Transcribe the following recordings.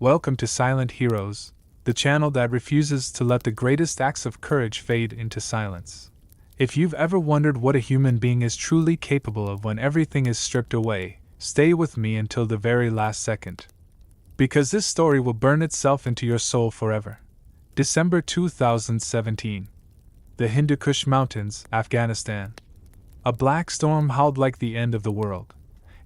Welcome to Silent Heroes, the channel that refuses to let the greatest acts of courage fade into silence. If you've ever wondered what a human being is truly capable of when everything is stripped away, stay with me until the very last second. Because this story will burn itself into your soul forever. December 2017. The Hindu Kush Mountains, Afghanistan. A black storm howled like the end of the world.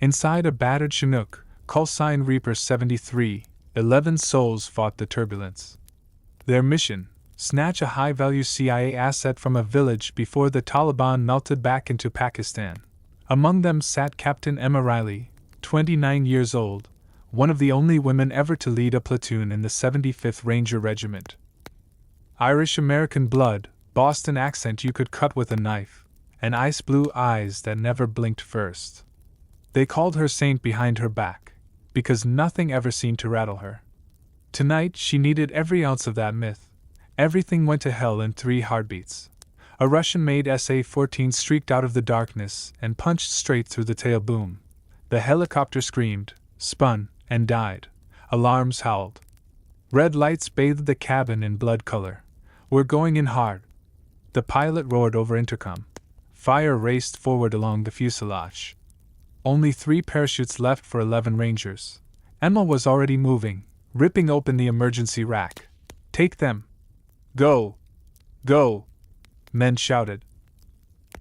Inside a battered Chinook, call sign Reaper 73, 11 souls fought the turbulence. Their mission: snatch a high-value CIA asset from a village before the Taliban melted back into Pakistan. Among them sat Captain Emma Reilly, 29 years old, one of the only women ever to lead a platoon in the 75th Ranger Regiment. Irish-American blood, Boston accent you could cut with a knife, and ice-blue eyes that never blinked first. They called her Saint behind her back, because nothing ever seemed to rattle her. Tonight she needed every ounce of that myth. Everything went to hell in 3 heartbeats. A Russian-made SA-14 streaked out of the darkness and punched straight through the tail boom. The helicopter screamed, spun, and died. Alarms howled. Red lights bathed the cabin in blood color. We're going in hard. The pilot roared over intercom. Fire raced forward along the fuselage. Only 3 parachutes left for 11 Rangers. Emma was already moving, ripping open the emergency rack. Take them! Go! Go! Men shouted.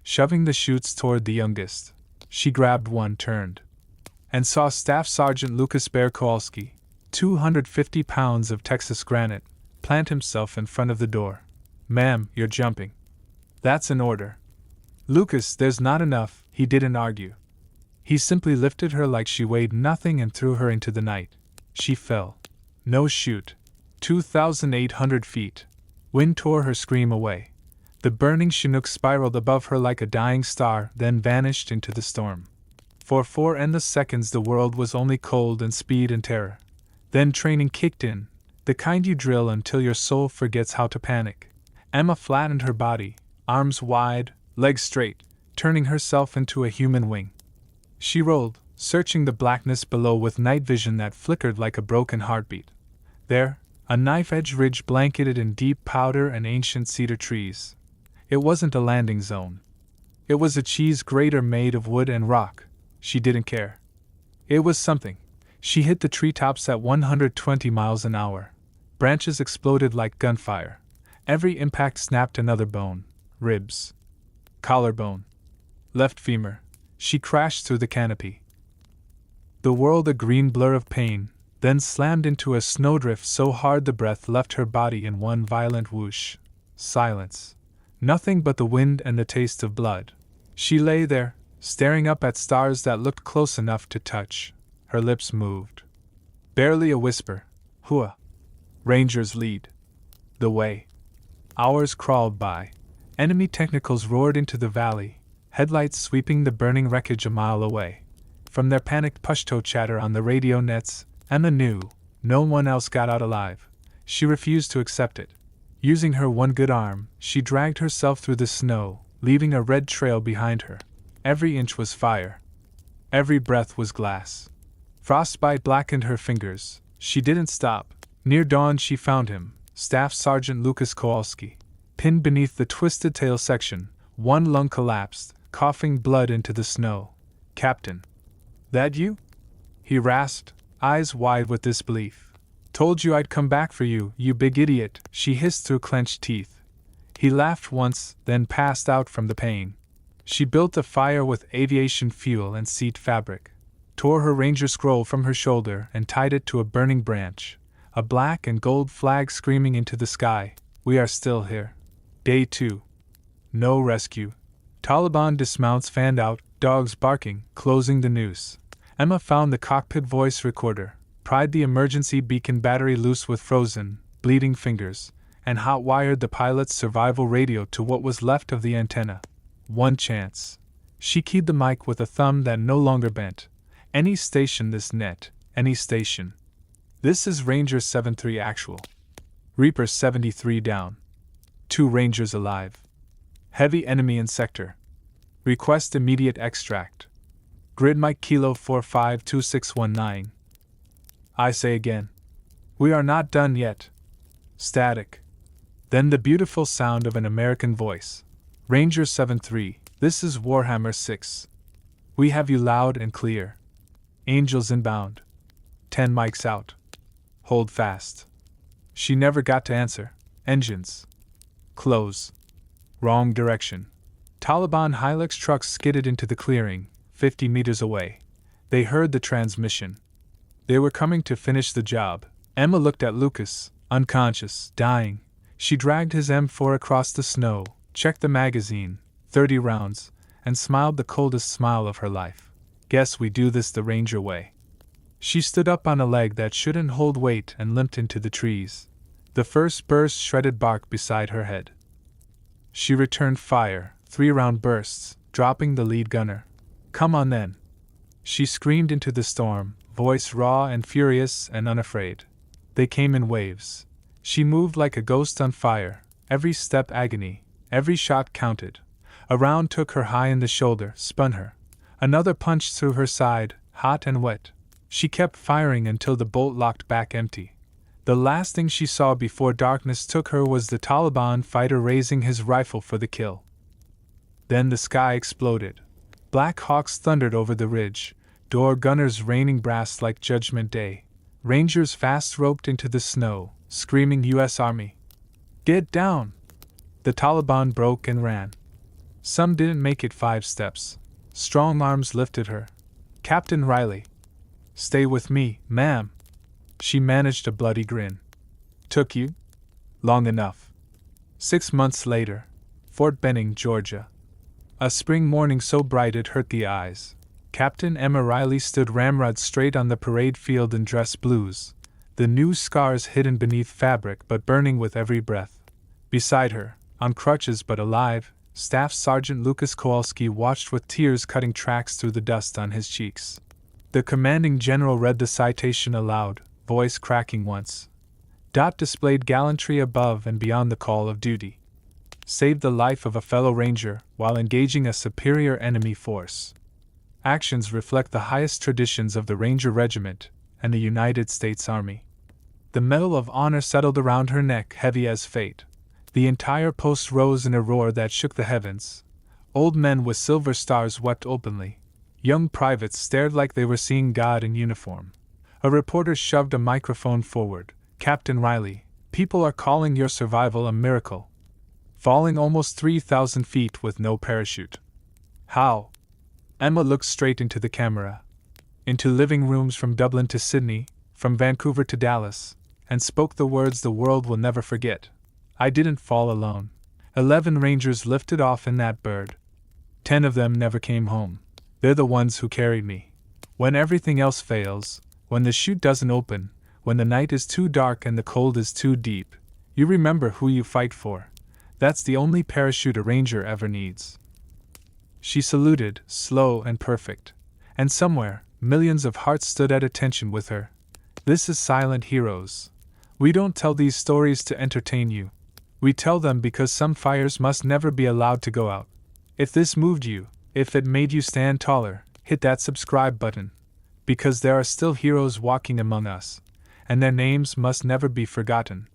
Shoving the chutes toward the youngest, she grabbed one, turned, and saw Staff Sergeant Lucas Bear Kowalski, 250 pounds of Texas granite, plant himself in front of the door. Ma'am, you're jumping. That's an order. Lucas, there's not enough, he didn't argue. He simply lifted her like she weighed nothing and threw her into the night. She fell. No chute. 2,800 feet. Wind tore her scream away. The burning Chinook spiraled above her like a dying star, then vanished into the storm. For 4 endless seconds the world was only cold and speed and terror. Then training kicked in, the kind you drill until your soul forgets how to panic. Emma flattened her body, arms wide, legs straight, turning herself into a human wing. She rolled, searching the blackness below with night vision that flickered like a broken heartbeat. There, a knife-edge ridge blanketed in deep powder and ancient cedar trees. It wasn't a landing zone. It was a cheese grater made of wood and rock. She didn't care. It was something. She hit the treetops at 120 miles an hour. Branches exploded like gunfire. Every impact snapped another bone. Ribs. Collarbone. Left femur. She crashed through the canopy. The world a green blur of pain, then slammed into a snowdrift so hard the breath left her body in one violent whoosh. Silence. Nothing but the wind and the taste of blood. She lay there, staring up at stars that looked close enough to touch. Her lips moved. Barely a whisper. Hua. Rangers lead the way. Hours crawled by. Enemy technicals roared into the valley, headlights sweeping the burning wreckage a mile away. From their panicked Pashto chatter on the radio nets, Emma knew no one else got out alive. She refused to accept it. Using her one good arm, she dragged herself through the snow, leaving a red trail behind her. Every inch was fire. Every breath was glass. Frostbite blackened her fingers. She didn't stop. Near dawn she found him, Staff Sergeant Lucas Kowalski, pinned beneath the twisted tail section, one lung collapsed, coughing blood into the snow. Captain. That you? He rasped, eyes wide with disbelief. Told you I'd come back for you, you big idiot, she hissed through clenched teeth. He laughed once, then passed out from the pain. She built a fire with aviation fuel and seat fabric, tore her ranger scroll from her shoulder and tied it to a burning branch, a black and gold flag screaming into the sky. We are still here. Day 2. No rescue. Taliban dismounts fanned out, dogs barking, closing the noose. Emma found the cockpit voice recorder, pried the emergency beacon battery loose with frozen, bleeding fingers, and hot-wired the pilot's survival radio to what was left of the antenna. One chance. She keyed the mic with a thumb that no longer bent. Any station this net, any station. This is Ranger 73 actual. Reaper 73 down. 2 Rangers alive. Heavy enemy in sector. Request immediate extract. Grid Mike Kilo 452619. I say again. We are not done yet. Static. Then the beautiful sound of an American voice. Ranger 73, this is Warhammer 6. We have you loud and clear. Angels inbound. 10 mics out. Hold fast. She never got to answer. Engines. Close. Wrong direction. Taliban Hilux trucks skidded into the clearing, 50 meters away. They heard the transmission. They were coming to finish the job. Emma looked at Lucas, unconscious, dying. She dragged his M4 across the snow, checked the magazine, 30 rounds, and smiled the coldest smile of her life. Guess we do this the Ranger way. She stood up on a leg that shouldn't hold weight and limped into the trees. The first burst shredded bark beside her head. She returned fire, 3-round bursts, dropping the lead gunner. Come on then. She screamed into the storm, voice raw and furious and unafraid. They came in waves. She moved like a ghost on fire, every step agony, every shot counted. A round took her high in the shoulder, spun her. Another punched through her side, hot and wet. She kept firing until the bolt locked back empty. The last thing she saw before darkness took her was the Taliban fighter raising his rifle for the kill. Then the sky exploded. Black hawks thundered over the ridge, door gunners raining brass like Judgment Day. Rangers fast roped into the snow, screaming U.S. Army. Get down! The Taliban broke and ran. Some didn't make it 5 steps. Strong arms lifted her. Captain Reilly. Stay with me, ma'am. She managed a bloody grin. Took you? Long enough. 6 months later, Fort Benning, Georgia. A spring morning so bright it hurt the eyes. Captain Emma Reilly stood ramrod straight on the parade field in dress blues, the new scars hidden beneath fabric but burning with every breath. Beside her, on crutches but alive, Staff Sergeant Lucas Kowalski watched with tears cutting tracks through the dust on his cheeks. The commanding general read the citation aloud, voice cracking once. Dot displayed gallantry above and beyond the call of duty. Saved the life of a fellow ranger while engaging a superior enemy force. Actions reflect the highest traditions of the Ranger Regiment and the United States Army. The Medal of Honor settled around her neck, heavy as fate. The entire post rose in a roar that shook the heavens. Old men with silver stars wept openly. Young privates stared like they were seeing God in uniform. A reporter shoved a microphone forward. Captain Reilly, people are calling your survival a miracle. Falling almost 3,000 feet with no parachute. How? Emma looked straight into the camera. Into living rooms from Dublin to Sydney, from Vancouver to Dallas, and spoke the words the world will never forget. I didn't fall alone. 11 Rangers lifted off in that bird. 10 of them never came home. They're the ones who carried me. When everything else fails, when the chute doesn't open, when the night is too dark and the cold is too deep, you remember who you fight for. That's the only parachute a ranger ever needs. She saluted, slow and perfect. And somewhere, millions of hearts stood at attention with her. This is Silent Heroes. We don't tell these stories to entertain you. We tell them because some fires must never be allowed to go out. If this moved you, if it made you stand taller, hit that subscribe button. Because there are still heroes walking among us, and their names must never be forgotten.